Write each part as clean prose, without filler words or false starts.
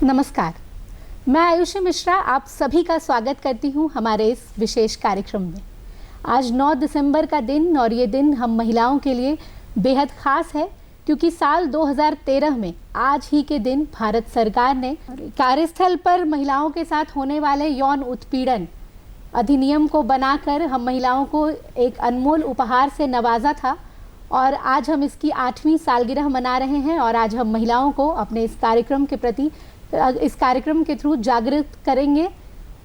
नमस्कार, मैं आयुषी मिश्रा आप सभी का स्वागत करती हूं हमारे इस विशेष कार्यक्रम में। आज 9 दिसंबर का दिन और ये दिन हम महिलाओं के लिए बेहद खास है क्योंकि साल 2013 में आज ही के दिन भारत सरकार ने कार्यस्थल पर महिलाओं के साथ होने वाले यौन उत्पीड़न अधिनियम को बनाकर हम महिलाओं को एक अनमोल उपहार से नवाजा था और आज हम इसकी 8वीं सालगिरह मना रहे हैं और आज हम महिलाओं को अपने इस कार्यक्रम के प्रति इस कार्यक्रम के थ्रू जागृत करेंगे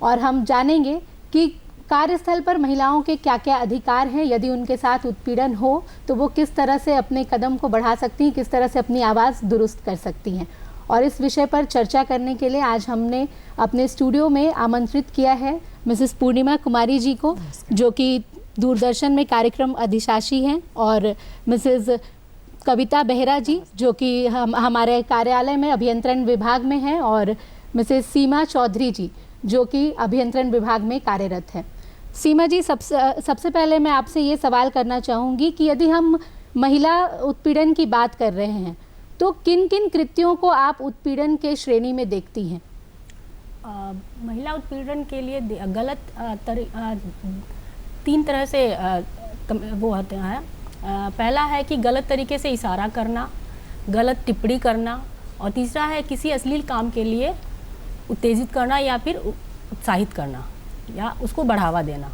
और हम जानेंगे कि कार्यस्थल पर महिलाओं के क्या क्या अधिकार हैं, यदि उनके साथ उत्पीड़न हो तो वो किस तरह से अपने कदम को बढ़ा सकती हैं, किस तरह से अपनी आवाज़ दुरुस्त कर सकती हैं। और इस विषय पर चर्चा करने के लिए आज हमने अपने स्टूडियो में आमंत्रित किया है मिसेस पूर्णिमा कुमारी जी को, जो कि दूरदर्शन में कार्यक्रम अधिशासी हैं, और मिसेस कविता बेहरा जी जो कि हमारे कार्यालय में अभियंत्रण विभाग में हैं, और मिसेस सीमा चौधरी जी जो कि अभियंत्रण विभाग में कार्यरत है। सीमा जी, सबसे पहले मैं आपसे ये सवाल करना चाहूँगी कि यदि हम महिला उत्पीड़न की बात कर रहे हैं तो किन किन कृत्यों को आप उत्पीड़न के श्रेणी में देखती हैं? महिला उत्पीड़न के लिए गलत 3 तरह से वो होते हैं। पहला है कि गलत तरीके से इशारा करना, गलत टिप्पणी करना, और तीसरा है किसी अश्लील काम के लिए उत्तेजित करना या फिर उत्साहित करना या उसको बढ़ावा देना।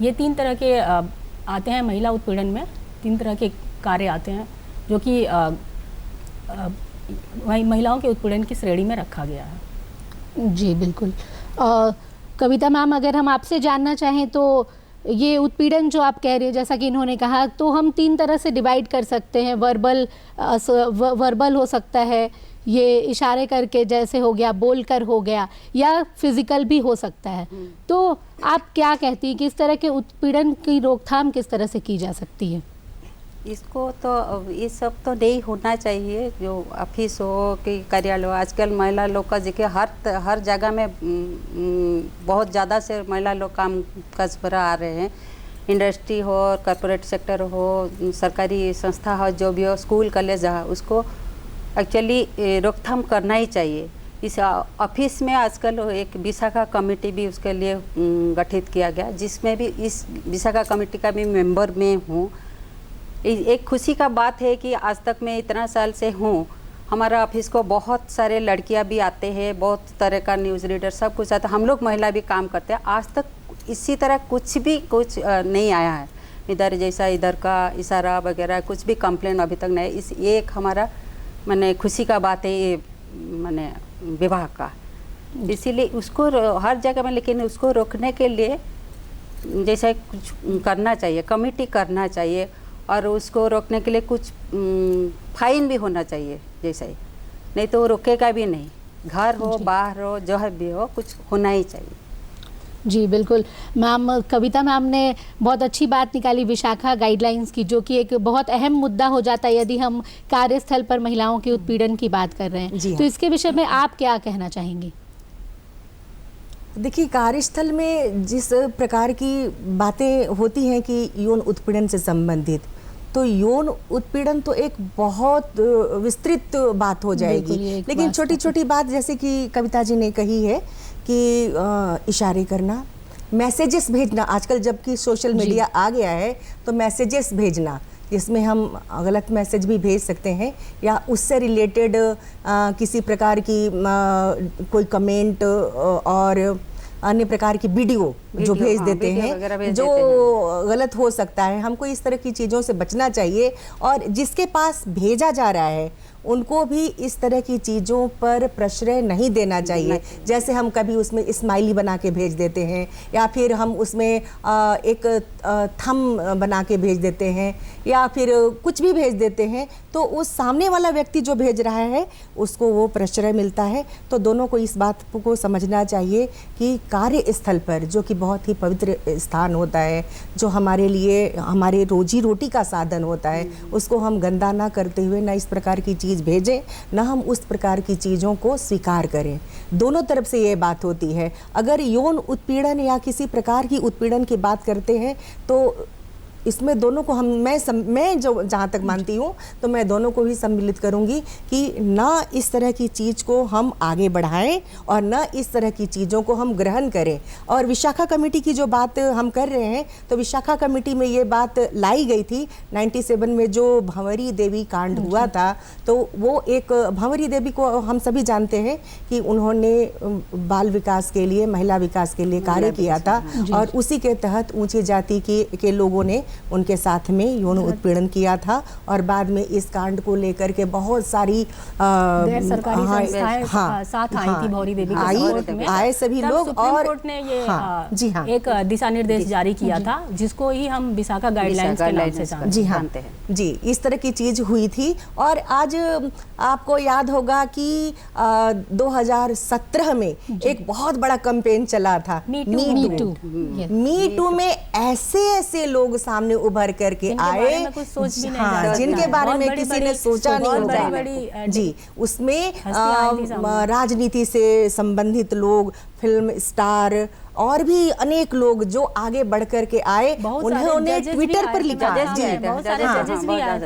ये 3 तरह के आते हैं महिला उत्पीड़न में। 3 तरह के कार्य आते हैं जो कि महिलाओं के उत्पीड़न की श्रेणी में रखा गया है। जी बिल्कुल। कविता मैम, अगर हम आपसे जानना चाहें तो ये उत्पीड़न जो आप कह रही है, जैसा कि इन्होंने कहा, तो हम 3 तरह से डिवाइड कर सकते हैं। वर्बल हो सकता है, ये इशारे करके जैसे हो गया, बोलकर हो गया, या फिजिकल भी हो सकता है। तो आप क्या कहती हैं कि इस तरह के उत्पीड़न की रोकथाम किस तरह से की जा सकती है? इसको तो ये सब तो नहीं होना चाहिए। जो ऑफिस हो कि कार्यालय हो, आजकल महिला लोग का देखिए हर जगह में बहुत ज़्यादा से महिला लोग काम काज पर आ रहे हैं। इंडस्ट्री हो, कॉर्पोरेट सेक्टर हो, सरकारी संस्था हो, जो भी हो, स्कूल कॉलेज हो, उसको एक्चुअली रोकथाम करना ही चाहिए। इस ऑफिस में आजकल एक विशाखा कमेटी भी उसके लिए गठित किया गया, जिसमें भी इस विशाखा कमेटी का भी मेंबर मैं हूँ। एक खुशी का बात है कि आज तक मैं इतना साल से हूँ, हमारा ऑफिस को बहुत सारे लड़कियाँ भी आते हैं, बहुत तरह का न्यूज़ रीडर सब कुछ आता है, हम लोग महिला भी काम करते हैं। आज तक इसी तरह कुछ नहीं आया है, इधर जैसा इधर का इशारा वगैरह कुछ भी कंप्लेन अभी तक नहीं। ये एक हमारा मैंने खुशी का बात है, ये मैंने विभाग का। इसीलिए उसको हर जगह में, लेकिन उसको रोकने के लिए जैसा कुछ करना चाहिए, कमेटी करना चाहिए, और उसको रोकने के लिए कुछ फाइन भी होना चाहिए जैसा ही, नहीं तो वो रोकेगा भी नहीं। घर हो, बाहर हो, जो भी हो, कुछ होना ही चाहिए। जी बिल्कुल मैम। कविता मैम ने बहुत अच्छी बात निकाली विशाखा गाइडलाइंस की, जो कि एक बहुत अहम मुद्दा हो जाता है यदि हम कार्यस्थल पर महिलाओं के उत्पीड़न की बात कर रहे हैं। तो इसके विषय में आप क्या कहना चाहेंगी? देखिए, कार्यस्थल में जिस प्रकार की बातें होती हैं कि यौन उत्पीड़न से संबंधित, तो यौन उत्पीड़न तो एक बहुत विस्तृत बात हो जाएगी। लेकिन छोटी छोटी बात जैसे कि कविता जी ने कही है कि इशारे करना, मैसेजेस भेजना, आजकल जबकि सोशल मीडिया आ गया है तो मैसेजेस भेजना, जिसमें हम गलत मैसेज भी भेज सकते हैं, या उससे रिलेटेड किसी प्रकार की कोई कमेंट और अन्य प्रकार की वीडियो जो भेज देते हैं, जो गलत हो सकता है। हमको इस तरह की चीज़ों से बचना चाहिए, और जिसके पास भेजा जा रहा है उनको भी इस तरह की चीज़ों पर प्रश्रय नहीं देना चाहिए। जैसे हम कभी उसमें स्माइली बना के भेज देते हैं, या फिर हम उसमें एक थंब बना के भेज देते हैं, या फिर कुछ भी भेज देते हैं, तो उस सामने वाला व्यक्ति जो भेज रहा है उसको वो प्रश्रय मिलता है। तो दोनों को इस बात को समझना चाहिए कि कार्यस्थल पर, जो कि बहुत ही पवित्र स्थान होता है, जो हमारे लिए हमारे रोजी रोटी का साधन होता है, उसको हम गंदा ना करते हुए ना इस प्रकार की चीज़ भेजें, ना हम उस प्रकार की चीज़ों को स्वीकार करें। दोनों तरफ से ये बात होती है। अगर यौन उत्पीड़न या किसी प्रकार की उत्पीड़न की बात करते हैं तो इसमें दोनों को मैं जो जहाँ तक मानती हूँ तो मैं दोनों को ही सम्मिलित करूँगी कि ना इस तरह की चीज़ को हम आगे बढ़ाएं और ना इस तरह की चीज़ों को हम ग्रहण करें। और विशाखा कमेटी की जो बात हम कर रहे हैं, तो विशाखा कमेटी में ये बात लाई गई थी 97 में जो भंवरी देवी कांड हुआ था। तो वो एक भंवरी देवी को हम सभी जानते हैं कि उन्होंने बाल विकास के लिए, महिला विकास के लिए कार्य किया था और उसी के तहत ऊंची जाति के लोगों ने उनके साथ में यौन उत्पीड़न किया था। और बाद में इस कांड को लेकर के बहुत सारी गैर सरकारी संस्थाएं साथ आई थी भंवरी देवी के सपोर्ट में। आए सभी लोग सुप्रीम और कोर्ट ने ये एक दिशा निर्देश जारी किया था, जिसको ही हम विशाखा गाइडलाइंस के नाम से जानते हैं। जी, इस तरह की चीज हुई थी। और आज आपको याद होगा कि 2017 में एक बहुत बड़ा कैंपेन चला था, मी टू में ऐसे लोग सामने उभर करके आए, जिनके बारे में किसी ने सोचा नहीं होगा। जी, उसमें राजनीति से संबंधित लोग, फिल्म स्टार और भी अनेक लोग जो आगे बढ़ कर के आए, उन्होंने ट्विटर पर लिखा।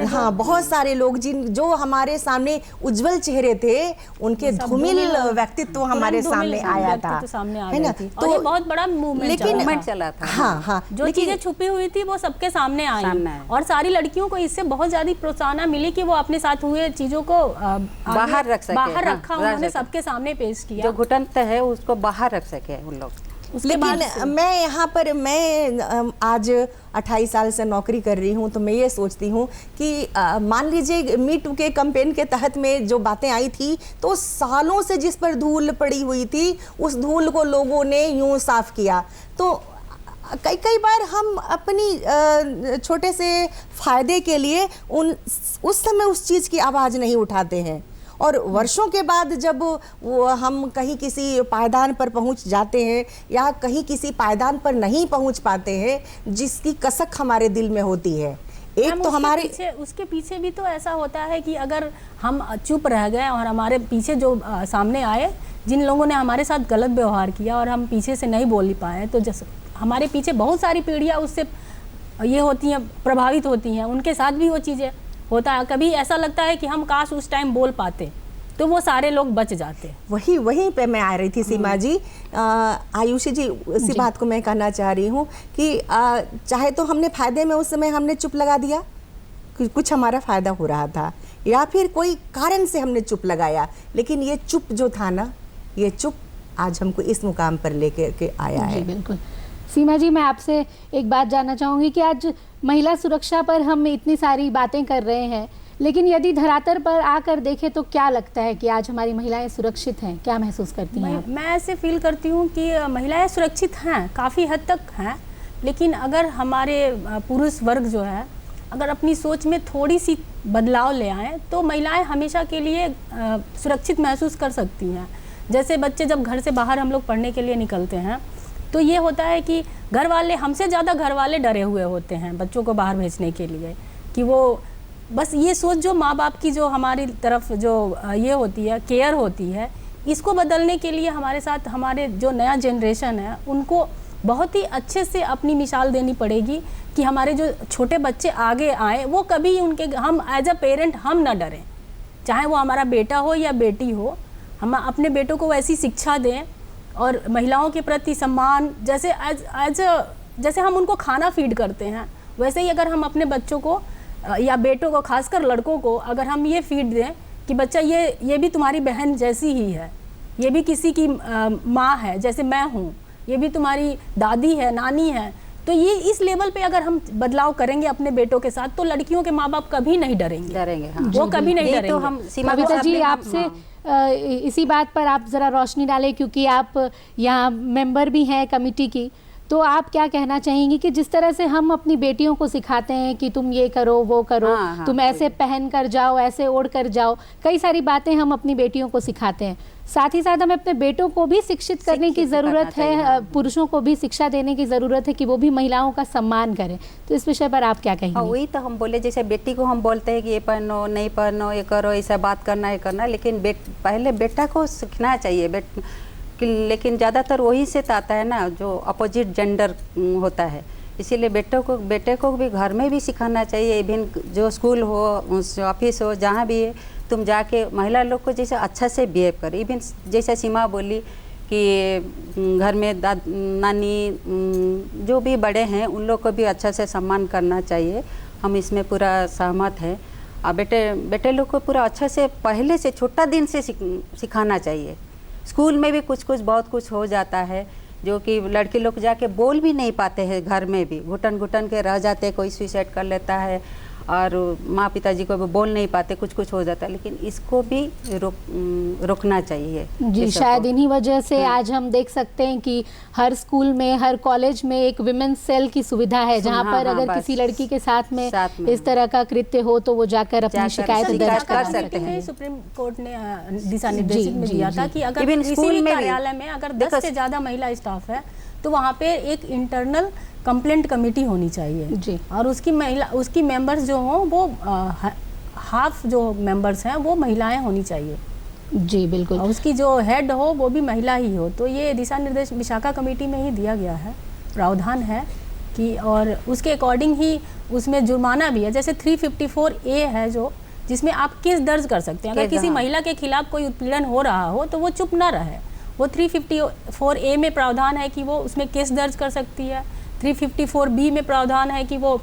हाँ, बहुत सारे लोग जो हमारे सामने उज्जवल चेहरे थे, उनके धूमिल व्यक्तित्व हमारे सामने आया था, है ना। तो ये बहुत बड़ा मूवमेंट चला था। हाँ, जो चीजें छुपी हुई थी वो सबके सामने आई और सारी लड़कियों को इससे बहुत ज्यादा प्रोत्साहन मिली कि वो अपने साथ हुए चीजों को बाहर रखा, उन्होंने सबके सामने पेश किया। जो घुटन है उसको बाहर रख सके उन लोग। लेकिन मैं यहाँ पर आज 28 साल से नौकरी कर रही हूँ, तो मैं ये सोचती हूँ कि मान लीजिए मी टू के कैंपेन के तहत में जो बातें आई थी, तो सालों से जिस पर धूल पड़ी हुई थी, उस धूल को लोगों ने यूँ साफ किया। तो कई बार हम अपनी छोटे से फायदे के लिए उस समय उस चीज़ की आवाज़ नहीं उठाते हैं, और वर्षों के बाद जब हम कहीं किसी पायदान पर पहुंच जाते हैं या कहीं किसी पायदान पर नहीं पहुंच पाते हैं, जिसकी कसक हमारे दिल में होती है। एक तो हमारे उसके पीछे भी तो ऐसा होता है कि अगर हम चुप रह गए और हमारे पीछे जो सामने आए, जिन लोगों ने हमारे साथ गलत व्यवहार किया और हम पीछे से नहीं बोल पाए, तो जैसे हमारे पीछे बहुत सारी पीढ़ियाँ उससे ये होती हैं, प्रभावित होती हैं, उनके साथ भी वो चीज़ें होता है। कभी ऐसा लगता है कि हम काश उस टाइम बोल पाते तो वो सारे लोग बच जाते। वहीं पे मैं आ रही थी सीमा जी। आयुषी जी, इसी बात को मैं कहना चाह रही हूँ कि चाहे तो हमने फायदे में उस समय हमने चुप लगा दिया, कुछ हमारा फायदा हो रहा था, या फिर कोई कारण से हमने चुप लगाया, लेकिन ये चुप जो था ना, ये चुप आज हमको इस मुकाम पर लेकर के आया है। बिल्कुल। सीमा जी, मैं आपसे एक बात जानना चाहूँगी कि आज महिला सुरक्षा पर हम इतनी सारी बातें कर रहे हैं, लेकिन यदि धरातल पर आकर देखें तो क्या लगता है कि आज हमारी महिलाएं सुरक्षित हैं? क्या महसूस करती हैं? मैं ऐसे फील करती हूँ कि महिलाएं सुरक्षित हैं, काफ़ी हद तक हैं, लेकिन अगर हमारे पुरुष वर्ग जो है अगर अपनी सोच में थोड़ी सी बदलाव ले आएँ तो महिलाएं हमेशा के लिए सुरक्षित महसूस कर सकती हैं। जैसे बच्चे जब घर से बाहर हम लोग पढ़ने के लिए निकलते हैं, तो ये होता है कि घर वाले, हमसे ज़्यादा घर वाले डरे हुए होते हैं बच्चों को बाहर भेजने के लिए, कि वो बस ये सोच जो माँ बाप की जो हमारी तरफ जो ये होती है, केयर होती है, इसको बदलने के लिए हमारे साथ हमारे जो नया जनरेशन है उनको बहुत ही अच्छे से अपनी मिसाल देनी पड़ेगी कि हमारे जो छोटे बच्चे आगे आए वो कभी उनके, हम एज अ पेरेंट हम ना डरें, चाहे वो हमारा बेटा हो या बेटी हो, हम अपने बेटों को वैसी शिक्षा दें और महिलाओं के प्रति सम्मान, जैसे हम उनको खाना फीड करते हैं, वैसे ही अगर हम अपने बच्चों को या बेटों को, खासकर लड़कों को, अगर हम ये फीड दें कि बच्चा ये भी तुम्हारी बहन जैसी ही है, ये भी किसी की माँ है जैसे मैं हूँ, ये भी तुम्हारी दादी है, नानी है, तो ये इस लेवल पे अगर हम बदलाव करेंगे अपने बेटों के साथ, तो लड़कियों के माँ बाप कभी नहीं डरेंगे। हाँ। वो कभी नहीं डरेंगे। तो हम कविता जी, आपसे इसी बात पर आप ज़रा रोशनी डालें, क्योंकि आप यहाँ मेंबर भी हैं कमेटी की, तो आप क्या कहना चाहेंगी कि जिस तरह से हम अपनी बेटियों को सिखाते हैं कि तुम ये करो, वो करो, तुम ऐसे पहन कर जाओ, ऐसे ओढ़ कर जाओ, कई सारी बातें हम अपनी बेटियों को सिखाते हैं, साथ ही साथ हमें अपने बेटों को भी शिक्षित करने की ज़रूरत है, पुरुषों को भी शिक्षा देने की ज़रूरत है कि वो भी महिलाओं का सम्मान करें। तो इस विषय पर आप क्या कहेंगे? वही तो हम बोले, जैसे बेटी को हम बोलते हैं कि ये पहनो, नहीं पहनो, ये करो, ऐसा बात करना, ये करना, लेकिन पहले बेटा को सीखना चाहिए। लेकिन ज़्यादातर वही से आता है ना, जो अपोजिट जेंडर होता है इसीलिए बेटे को भी घर में भी सिखाना चाहिए, इवन जो स्कूल हो, ऑफिस हो, जहाँ भी है, तुम जाके महिला लोग को जैसे अच्छा से बिहेव करो। इवन जैसे सीमा बोली कि घर में नानी जो भी बड़े हैं उन लोग को भी अच्छा से सम्मान करना चाहिए, हम इसमें पूरा सहमत हैं। और बेटे लोग को पूरा अच्छा से पहले से छोटा दिन से सिखाना चाहिए। स्कूल में भी कुछ बहुत कुछ हो जाता है जो कि लड़के लोग जाके बोल भी नहीं पाते हैं, घर में भी घुटन के रह जाते हैं, कोई सुसाइड कर लेता है और माँ पिताजी को भी बोल नहीं पाते, कुछ हो जाता है। लेकिन इसको भी रोकना चाहिए जी। शायद इन्हीं वजह से आज हम देख सकते हैं कि हर स्कूल में, हर कॉलेज में एक विमेंस सेल की सुविधा है, जहाँ पर अगर किसी लड़की के साथ में इस तरह का कृत्य हो तो वो जाकर अपनी शिकायत दर्ज कर सकते हैं। सुप्रीम कोर्ट ने दिशा निर्देश में दिया था कि अगर किसी भी कार्यालय में अगर 10 से ज़्यादा महिला स्टाफ है तो वहाँ पे एक इंटरनल कंप्लेंट कमेटी होनी चाहिए जी। और उसकी मेंबर्स जो हों वो हाफ जो मेंबर्स हैं वो महिलाएं होनी चाहिए जी। बिल्कुल। और उसकी जो हेड हो वो भी महिला ही हो। तो ये दिशा निर्देश विशाखा कमेटी में ही दिया गया है, प्रावधान है कि, और उसके अकॉर्डिंग ही उसमें जुर्माना भी है। जैसे 354A है जो, जिसमें आप केस दर्ज कर सकते हैं। अगर किसी महिला के खिलाफ कोई उत्पीड़न हो रहा हो तो वो चुप ना रहे। वो 354A में प्रावधान है कि वो उसमें केस दर्ज कर सकती है। 354B में प्रावधान है कि वो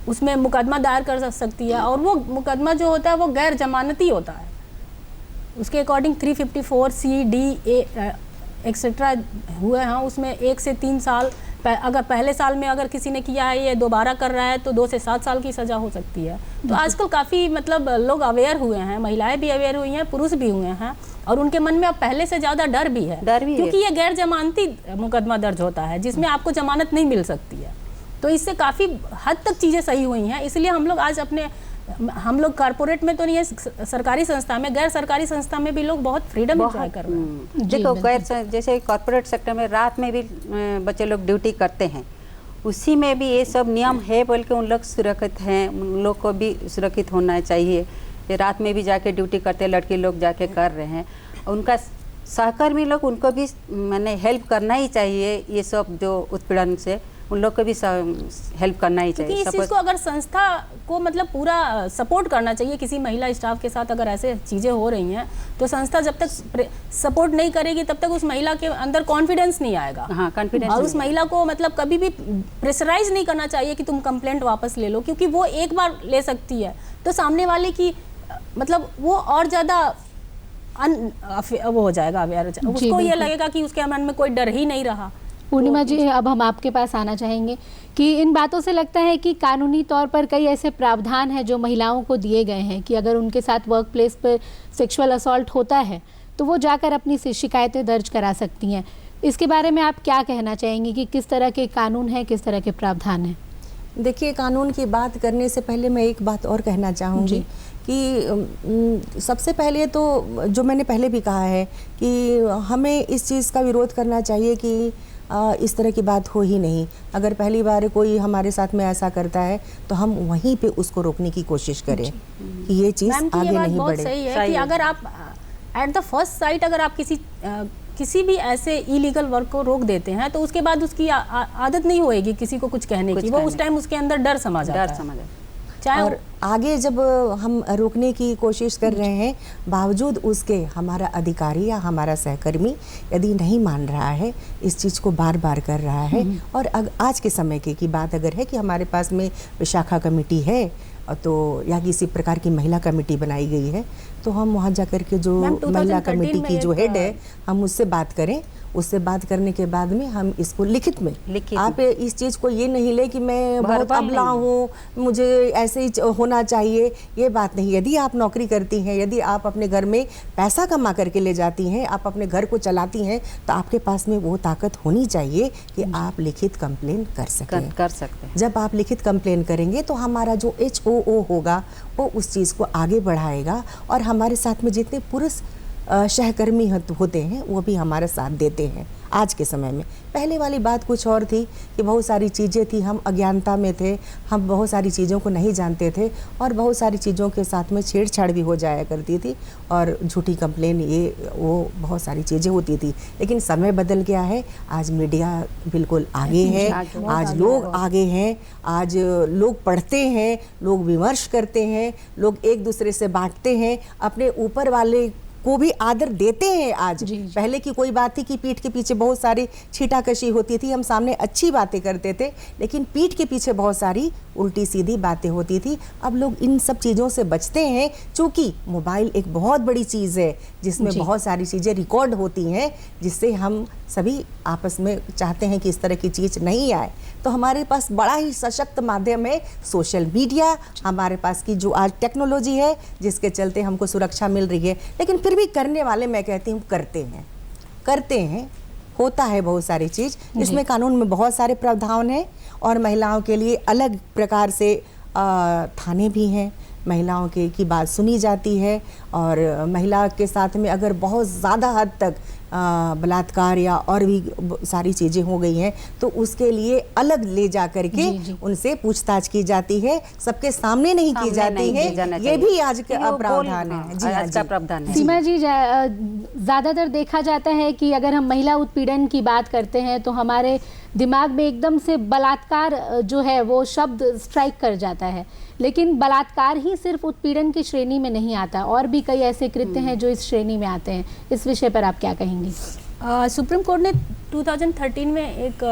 उसमें मुकदमा दायर कर सकती है, और वो मुकदमा जो होता है वो गैर जमानती होता है। उसके according 354C, D, A etcetera हुए हैं, उसमें 1 से 3 साल, अगर पहले साल में अगर किसी ने किया है, ये दोबारा कर रहा है तो 2 से 7 साल की सज़ा हो सकती है। तो आजकल काफ़ी मतलब लोग अवेयर हुए हैं, महिलाएं भी अवेयर हुई हैं, पुरुष भी हुए हैं, और उनके मन में अब पहले से ज़्यादा डर भी है, क्योंकि ये गैर जमानती मुकदमा दर्ज होता है जिसमें आपको जमानत नहीं मिल सकती है। तो इससे काफ़ी हद तक चीज़ें सही हुई हैं। इसलिए हम लोग कॉर्पोरेट में तो नहीं है, सरकारी संस्था में, गैर सरकारी संस्था में भी लोग बहुत फ्रीडम एंजॉय कर रहे हैं। देखो जैसे कॉर्पोरेट सेक्टर में रात में भी बच्चे लोग ड्यूटी करते हैं, उसी में भी ये सब नियम है बोल के उन लोग सुरक्षित हैं। उन लोग को भी सुरक्षित होना चाहिए। ये रात में भी जाके ड्यूटी करते हैं, लड़के लोग जाके कर रहे हैं, उनका सहकर्मी लोग उनको भी मैंने हेल्प करना ही चाहिए। ये सब जो उत्पीड़न से उन लोग को भी हेल्प करना ही चाहिए। इस चीज़ को अगर संस्था को मतलब पूरा सपोर्ट करना चाहिए। किसी महिला स्टाफ के साथ अगर ऐसे चीज़ें हो रही हैं तो संस्था जब तक सपोर्ट नहीं करेगी तब तक उस महिला के अंदर कॉन्फिडेंस नहीं आएगा। हाँ, कॉन्फिडेंस। और उस महिला को मतलब कभी भी प्रेशराइज नहीं करना चाहिए कि तुम कंप्लेंट वापस ले लो, क्योंकि वो एक बार ले सकती है तो सामने वाले की मतलब वो और ज़्यादा वो हो जाएगा, अवेयर, उसको ये लगेगा कि उसके मन में कोई डर ही नहीं रहा। पूर्णिमा जी, अब हम आपके पास आना चाहेंगे कि इन बातों से लगता है कि कानूनी तौर पर कई ऐसे प्रावधान हैं जो महिलाओं को दिए गए हैं कि अगर उनके साथ वर्क प्लेस पर सेक्सुअल असॉल्ट होता है तो वो जाकर अपनी शिकायतें दर्ज करा सकती हैं। इसके बारे में आप क्या कहना चाहेंगी कि किस तरह के कानून हैं, किस तरह के प्रावधान हैं? देखिए, कानून की बात करने से पहले मैं एक बात और कहना चाहूँगी कि सबसे पहले तो जो मैंने पहले भी कहा है कि हमें इस चीज़ का विरोध करना चाहिए कि इस तरह की बात हो ही नहीं। अगर पहली बार कोई हमारे साथ में ऐसा करता है तो हम वहीं पे उसको रोकने की कोशिश करें कि ये चीज़ आगे नहीं बढ़े। सही है कि अगर आप एट द फर्स्ट साइट अगर आप किसी भी ऐसे इलीगल वर्क को रोक देते हैं तो उसके बाद उसकी आदत नहीं होएगी किसी को कुछ कहने की। वो उस टाइम उसके अंदर डर समा जाता है। और आगे जब हम रोकने की कोशिश कर रहे हैं, बावजूद उसके हमारा अधिकारी या हमारा सहकर्मी यदि नहीं मान रहा है, इस चीज़ को बार बार कर रहा है, और आज के समय की बात अगर है कि हमारे पास में विशाखा कमेटी है तो या किसी प्रकार की महिला कमेटी बनाई गई है, तो हम वहाँ जाकर के जो महिला कमेटी की जो हेड है हम उससे बात करें। उससे बात करने के बाद में हम इसको लिखित में आप इस चीज़ को ये नहीं ले कि मैं बहुत अबला हूँ, मुझे ऐसे ही होना चाहिए, ये बात नहीं। यदि आप नौकरी करती हैं, यदि आप अपने घर में पैसा कमा करके ले जाती हैं, आप अपने घर को चलाती हैं, तो आपके पास में वो ताकत होनी चाहिए कि आप लिखित कंप्लेन कर सकते हैं। जब आप लिखित कंप्लेन करेंगे तो हमारा जो HOO होगा वो उस चीज़ को आगे बढ़ाएगा, और हमारे साथ में जितने पुरुष सहकर्मी होते हैं वो भी हमारा साथ देते हैं। आज के समय में। पहले वाली बात कुछ और थी कि बहुत सारी चीज़ें थी, हम अज्ञानता में थे, हम बहुत सारी चीज़ों को नहीं जानते थे और बहुत सारी चीज़ों के साथ में छेड़छाड़ भी हो जाया करती थी और झूठी कंप्लेन ये वो बहुत सारी चीज़ें होती थी। लेकिन समय बदल गया है, आज मीडिया बिल्कुल आगे है, आज लोग आगे हैं, आज लोग पढ़ते हैं, लोग विमर्श करते हैं, लोग एक दूसरे से बांटते हैं, अपने ऊपर वाले को भी आदर देते हैं आज। पहले की कोई बात थी कि पीठ के पीछे बहुत सारी छीटाकशी होती थी, हम सामने अच्छी बातें करते थे लेकिन पीठ के पीछे बहुत सारी उल्टी सीधी बातें होती थी। अब लोग इन सब चीज़ों से बचते हैं, चूँकि मोबाइल एक बहुत बड़ी चीज़ है जिसमें बहुत सारी चीज़ें रिकॉर्ड होती हैं, जिससे हम सभी आपस में चाहते हैं कि इस तरह की चीज़ नहीं आए। तो हमारे पास बड़ा ही सशक्त माध्यम है सोशल मीडिया, हमारे पास की जो आज टेक्नोलॉजी है जिसके चलते हमको सुरक्षा मिल रही है। लेकिन फिर भी करने वाले, मैं कहती हूँ, करते हैं, होता है बहुत सारी चीज़। इसमें कानून में बहुत सारे प्रावधान हैं और महिलाओं के लिए अलग प्रकार से थाने भी हैं, महिलाओं की बात सुनी जाती है और महिला के साथ में अगर बहुत ज़्यादा हद तक बलात्कार या और भी सारी चीज़ें हो गई हैं तो उसके लिए अलग ले जा करके उनसे पूछताछ की जाती है, सबके सामने नहीं की जाती है। ये भी आज का प्रावधान है। जी, आज का प्रावधान है। सीमा जी, ज़्यादातर देखा जाता है कि अगर हम महिला उत्पीड़न की बात करते हैं तो हमारे दिमाग में एकदम से बलात्कार जो है वो शब्द स्ट्राइक कर जाता है, लेकिन बलात्कार ही सिर्फ उत्पीड़न की श्रेणी में नहीं आता, और भी कई ऐसे कृत्य हैं जो इस श्रेणी में आते हैं। इस विषय पर आप क्या कहेंगे? सुप्रीम कोर्ट ने 2013 में एक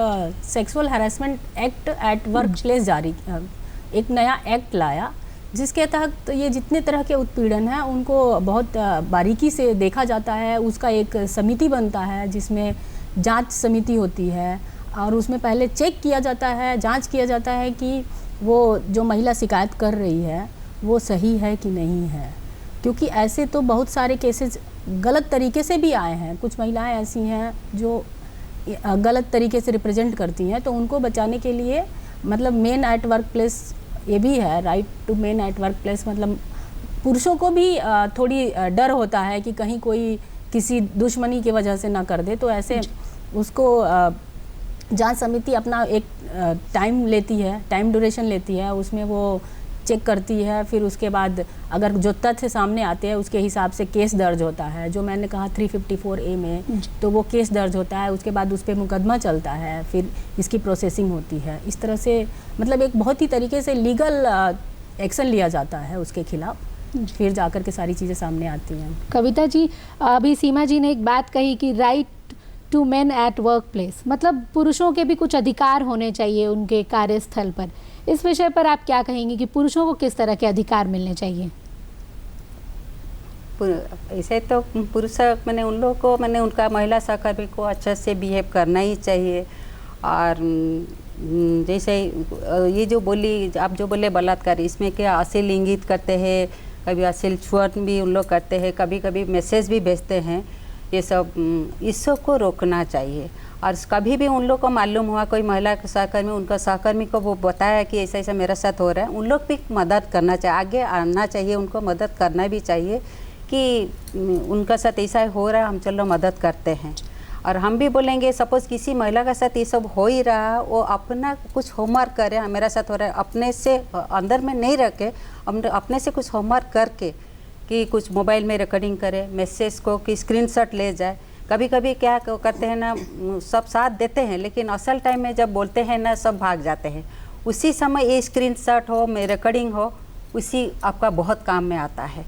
sexual harassment act at work place जारी किया, एक नया एक्ट लाया जिसके तहत ये जितने तरह के उत्पीड़न हैं उनको बहुत बारीकी से देखा जाता है। उसका एक समिति बनता है जिसमें जांच समिति होती है और उसमें पहले चेक किया जाता है, जांच किया जाता है कि वो जो महिला शिकायत कर रही है वो सही है कि नहीं है, क्योंकि ऐसे तो बहुत सारे केसेस गलत तरीके से भी आए हैं। कुछ महिलाएं ऐसी हैं जो गलत तरीके से रिप्रेजेंट करती हैं, तो उनको बचाने के लिए मतलब मेन एट वर्क प्लेस ये भी है, right to men at work place, मतलब पुरुषों को भी थोड़ी डर होता है कि कहीं कोई किसी दुश्मनी की वजह से ना कर दे, तो ऐसे उसको जांच समिति अपना एक टाइम लेती है, टाइम ड्यूरेशन लेती है, उसमें वो चेक करती है। फिर उसके बाद अगर जो तथ्य सामने आते हैं उसके हिसाब से केस दर्ज होता है, जो मैंने कहा 354A में, तो वो केस दर्ज होता है, उसके बाद उस पर मुकदमा चलता है, फिर इसकी प्रोसेसिंग होती है। इस तरह से मतलब एक बहुत ही तरीके से लीगल एक्शन लिया जाता है उसके खिलाफ, फिर जाकर के सारी चीज़ें सामने आती हैं। कविता जी, अभी सीमा जी ने एक बात कही कि right to men at work place, मतलब पुरुषों के भी कुछ अधिकार होने चाहिए उनके कार्यस्थल पर। इस विषय पर आप क्या कहेंगे कि पुरुषों को किस तरह के अधिकार मिलने चाहिए? ऐसे तो पुरुष मैंने उन लोगों को मैंने उनका महिला सहकर्मी को अच्छे से बिहेव करना ही चाहिए। और जैसे ये जो बोली आप जो बोले बलात्कार, इसमें क्या अश्लील इंगित करते हैं, कभी अश्लील छुअन भी उन लोग करते हैं, कभी कभी मैसेज भी भेजते हैं, ये सब इस सब को रोकना चाहिए। और कभी भी उन लोग को मालूम हुआ कोई महिला सहकर्मी उनका सहकर्मी को वो बताया कि ऐसा ऐसा मेरे साथ हो रहा है, उन लोग भी मदद करना चाहिए, आगे आना चाहिए, उनको मदद करना भी चाहिए कि उनका साथ ऐसा हो रहा है, हम चलो मदद करते हैं। और हम भी बोलेंगे सपोज़ किसी महिला के साथ ये सब हो ही रहा, वो अपना कुछ होमवर्क करे, मेरा साथ हो रहा है, अपने से अंदर में नहीं रखे, अपने से कुछ होमवर्क करके कि कुछ मोबाइल में रिकॉर्डिंग करे, मैसेज को कि स्क्रीनशॉट ले जाए। कभी कभी क्या करते हैं ना, सब साथ देते हैं लेकिन असल टाइम में जब बोलते हैं ना सब भाग जाते हैं। उसी समय ये स्क्रीनशॉट हो, में रिकॉर्डिंग हो, उसी आपका बहुत काम में आता है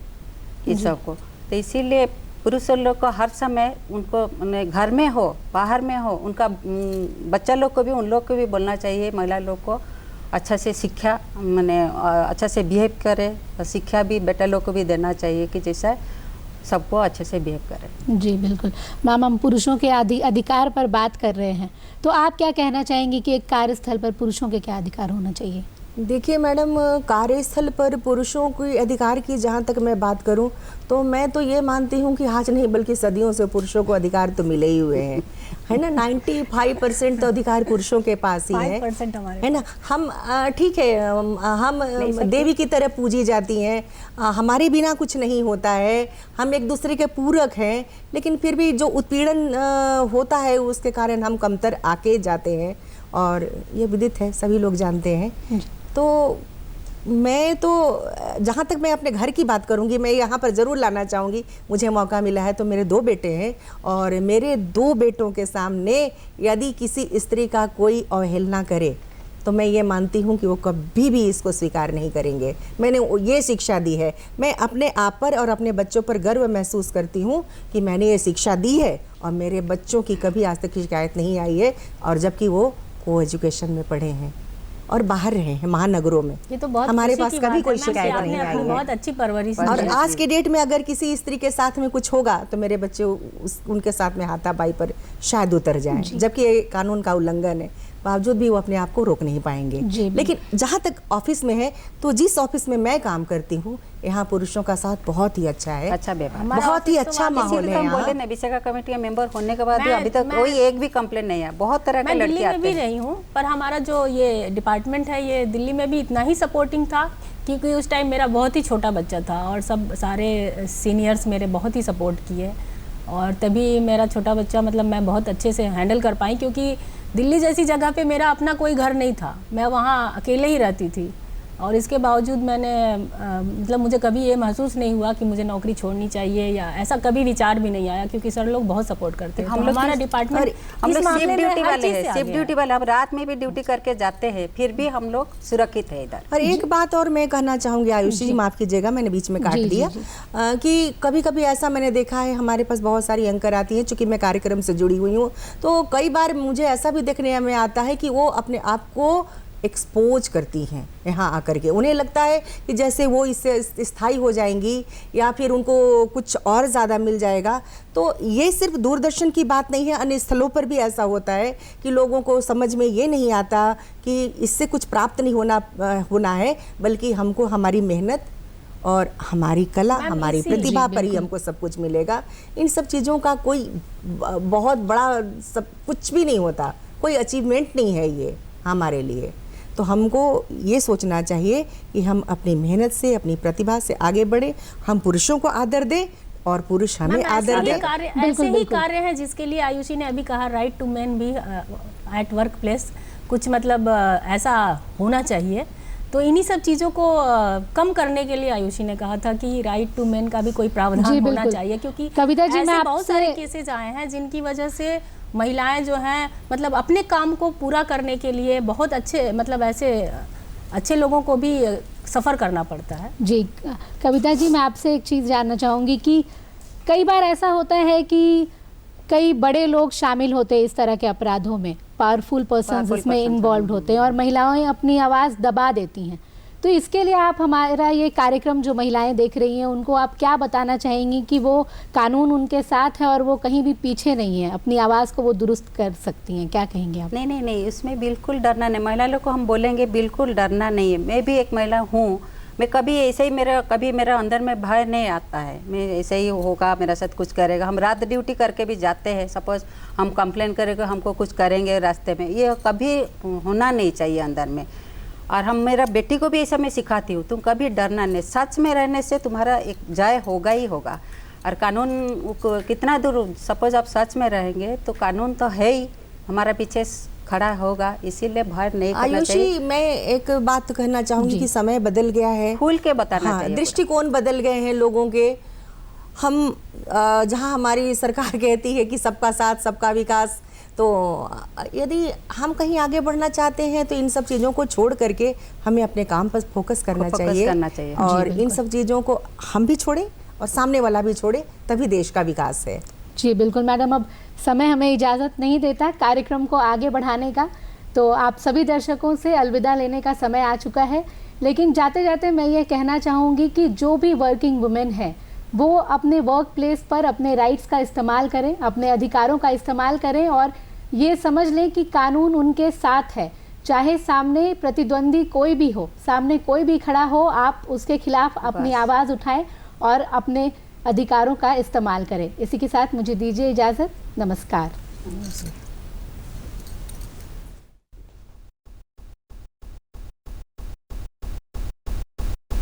इस सब को। तो इसीलिए पुरुष लोग को हर समय उनको घर में हो बाहर में हो, उनका बच्चा लोग को भी उन लोग को भी बोलना चाहिए, महिला लोग को अच्छा से शिक्षा मैंने अच्छा से बिहेव करे, और शिक्षा भी बेटा लोग को भी देना चाहिए कि जैसा सबको अच्छे से बिहेव करें। जी बिल्कुल मैम, हम पुरुषों के अधिकार पर बात कर रहे हैं, तो आप क्या कहना चाहेंगी कि एक कार्यस्थल पर पुरुषों के क्या अधिकार होना चाहिए? देखिए मैडम, कार्यस्थल पर पुरुषों के अधिकार की जहाँ तक मैं बात करूँ तो मैं तो ये मानती हूँ कि आज नहीं बल्कि सदियों से पुरुषों को अधिकार तो मिले ही हुए हैं। है ना। 95% तो अधिकार पुरुषों के पास ही है 5% हमारे, है ना। हम ठीक है, हम देवी की तरह पूजी जाती हैं, हमारे बिना कुछ नहीं होता है, हम एक दूसरे के पूरक हैं, लेकिन फिर भी जो उत्पीड़न होता है उसके कारण हम कमतर आके जाते हैं, और ये विदित है, सभी लोग जानते हैं। तो मैं तो जहाँ तक मैं अपने घर की बात करूँगी, मैं यहाँ पर ज़रूर लाना चाहूँगी, मुझे मौका मिला है तो मेरे 2 बेटे हैं, और मेरे 2 बेटों के सामने यदि किसी स्त्री का कोई अवहेलना करे तो मैं ये मानती हूँ कि वो कभी भी इसको स्वीकार नहीं करेंगे। मैंने ये शिक्षा दी है, मैं अपने आप पर और अपने बच्चों पर गर्व महसूस करती हूँ कि मैंने ये शिक्षा दी है, और मेरे बच्चों की कभी आज तक शिकायत नहीं आई है, और जबकि वो को एजुकेशन में पढ़े हैं और बाहर रहे हैं महानगरों में। ये तो बहुत हमारे खुशी पास की कभी बात कोई है, शिकायत आपने नहीं आई अपनी है। बहुत अच्छी परवरिश और दी है। आज के डेट में अगर किसी स्त्री के साथ में कुछ होगा तो मेरे बच्चे उनके साथ में हाथापाई पर शायद उतर जाएं, जबकि ये कानून का उल्लंघन है, बावजूद भी वो अपने आप को रोक नहीं पाएंगे। लेकिन जहाँ तक ऑफिस में है, तो जिस ऑफिस में मैं काम करती हूँ यहाँ पुरुषों का साथ बहुत ही अच्छा है, अच्छा व्यवहार, बहुत ही अच्छा माहौल है हम बोले यहाँ। ना विशाखा कमेटी का मेंबर होने के बाद भी अभी तक कोई एक भी कंप्लेंट नहीं है। बहुत तरह के मैं दिल्ली लड़के में आते भी हैं। रही हूँ, पर हमारा जो ये डिपार्टमेंट है ये दिल्ली में भी इतना ही सपोर्टिंग था, क्योंकि उस टाइम मेरा बहुत ही छोटा बच्चा था और सब सारे सीनियर्स मेरे बहुत ही सपोर्ट किए, और तभी मेरा छोटा बच्चा मतलब मैं बहुत अच्छे से हैंडल कर पाई, क्योंकि दिल्ली जैसी जगह पे मेरा अपना कोई घर नहीं था, मैं वहाँ अकेले ही रहती थी, और इसके बावजूद मैंने मतलब मुझे कभी ये महसूस नहीं हुआ कि मुझे नौकरी छोड़नी चाहिए, या ऐसा कभी विचार भी नहीं आया, क्योंकि सर लोग बहुत सपोर्ट करते हैं। हम लोग हमारा डिपार्टमेंट हम लोग शिफ्ट ड्यूटी वाले हैं, शिफ्ट ड्यूटी वाले, हम रात में भी ड्यूटी करके जाते हैं, फिर भी हम लोग सुरक्षित है इधर। और एक बात और मैं कहना चाहूँगी, आयुषी जी माफ़ कीजिएगा मैंने बीच में काट दिया, कि कभी कभी ऐसा मैंने देखा है, हमारे पास बहुत सारी एंकर आती हैं, चूँकि मैं कार्यक्रम से जुड़ी हुई हूँ, तो कई बार मुझे ऐसा भी देखने में आता है कि वो अपने आप को एक्सपोज करती हैं यहाँ आकर के। उन्हें लगता है कि जैसे वो इससे स्थायी हो जाएंगी या फिर उनको कुछ और ज़्यादा मिल जाएगा। तो ये सिर्फ दूरदर्शन की बात नहीं है, अन्य स्थलों पर भी ऐसा होता है कि लोगों को समझ में ये नहीं आता कि इससे कुछ प्राप्त नहीं होना है, बल्कि हमको हमारी मेहनत और हमारी कला, हमारी प्रतिभा पर ही हमको सब कुछ मिलेगा। इन सब चीज़ों का कोई बहुत बड़ा सब कुछ भी नहीं होता, कोई अचीवमेंट नहीं है ये हमारे लिए। तो हमको ये सोचना चाहिए कि हम अपनी मेहनत से, अपनी प्रतिभा से आगे बढ़े, हम पुरुषों को आदर दें और पुरुष हमें आदर दें। ऐसे ही कार्य है जिसके लिए आयुषी ने अभी कहा राइट टू मैन भी एट वर्क प्लेस, कुछ मतलब ऐसा होना चाहिए। तो इन्हीं सब चीज़ों को कम करने के लिए आयुषी ने कहा था कि राइट टू मैन का भी कोई प्रावधान होना चाहिए, क्योंकि कविता जी, ऐसे बहुत सारे केसेस आए हैं जिनकी वजह से महिलाएं जो हैं मतलब अपने काम को पूरा करने के लिए बहुत अच्छे मतलब ऐसे अच्छे लोगों को भी सफ़र करना पड़ता है। जी कविता जी, मैं आपसे एक चीज़ जानना चाहूँगी कि कई बार ऐसा होता है कि कई बड़े लोग शामिल होते हैं इस तरह के अपराधों में, पावरफुल पर्सन्स इसमें इन्वॉल्व होते हैं और महिलाएं अपनी आवाज़ दबा देती हैं। तो इसके लिए आप हमारा ये कार्यक्रम जो महिलाएं देख रही हैं उनको आप क्या बताना चाहेंगी कि वो कानून उनके साथ है और वो कहीं भी पीछे नहीं है, अपनी आवाज़ को वो दुरुस्त कर सकती हैं, क्या कहेंगे आप? नहीं, इसमें बिल्कुल डरना नहीं। महिला लोग को हम बोलेंगे बिल्कुल डरना नहीं है। मैं भी एक महिला हूँ, मैं कभी ऐसे ही कभी मेरा अंदर में भय नहीं आता है, मैं ऐसे ही होगा, मेरा साथ कुछ करेगा। हम रात ड्यूटी करके भी जाते हैं, सपोज हम कंप्लेन करेंगे, हमको कुछ करेंगे रास्ते में, ये कभी होना नहीं चाहिए अंदर में। और हम मेरा बेटी को भी ऐसा मैं सिखाती हूँ, तुम कभी डरना नहीं, सच में रहने से तुम्हारा एक जय होगा ही होगा। और कानून कितना दूर, सपोज आप सच में रहेंगे तो कानून तो है ही हमारा पीछे खड़ा होगा, इसीलिए भय नहीं करना चाहिए। आयुषी, मैं एक बात कहना चाहूँगी कि समय बदल गया है, खुल के बताना चाहिए, दृष्टिकोण बदल गए हैं लोगों के। हम जहाँ हमारी सरकार कहती है कि सबका साथ सबका विकास, तो यदि हम कहीं आगे बढ़ना चाहते हैं तो इन सब चीज़ों को छोड़ करके हमें अपने काम पर फोकस करना चाहिए। और इन सब चीज़ों को हम भी छोड़ें और सामने वाला भी छोड़े, तभी देश का विकास है। जी बिल्कुल मैडम, अब समय हमें इजाज़त नहीं देता कार्यक्रम को आगे बढ़ाने का, तो आप सभी दर्शकों से अलविदा लेने का समय आ चुका है। लेकिन जाते जाते मैं ये कहना चाहूँगी कि जो भी वर्किंग वुमेन है वो अपने वर्क प्लेस पर अपने राइट्स का इस्तेमाल करें, अपने अधिकारों का इस्तेमाल करें और ये समझ लें कि कानून उनके साथ है। चाहे सामने प्रतिद्वंदी कोई भी हो, सामने कोई भी खड़ा हो, आप उसके खिलाफ अपनी आवाज़ उठाएं और अपने अधिकारों का इस्तेमाल करें। इसी के साथ मुझे दीजिए इजाज़त, नमस्कार। नमस्ते।